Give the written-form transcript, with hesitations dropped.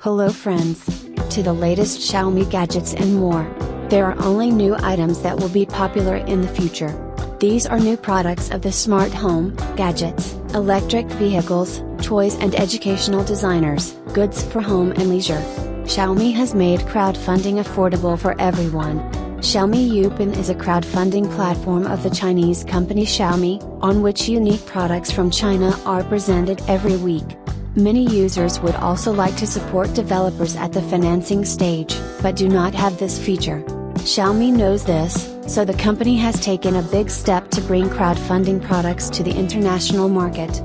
Hello friends! To the latest Xiaomi gadgets and more. There are only new items that will be popular in the future. These are new products of the smart home, gadgets, electric vehicles, toys and educational designers, goods for home and leisure. Xiaomi has made crowdfunding affordable for everyone. Xiaomi ROIDMI is a crowdfunding platform of the Chinese company Xiaomi, on which unique products from China are presented every week. Many users would also like to support developers at the financing stage, but do not have this feature. Xiaomi knows this, so the company has taken a big step to bring crowdfunding products to the international market.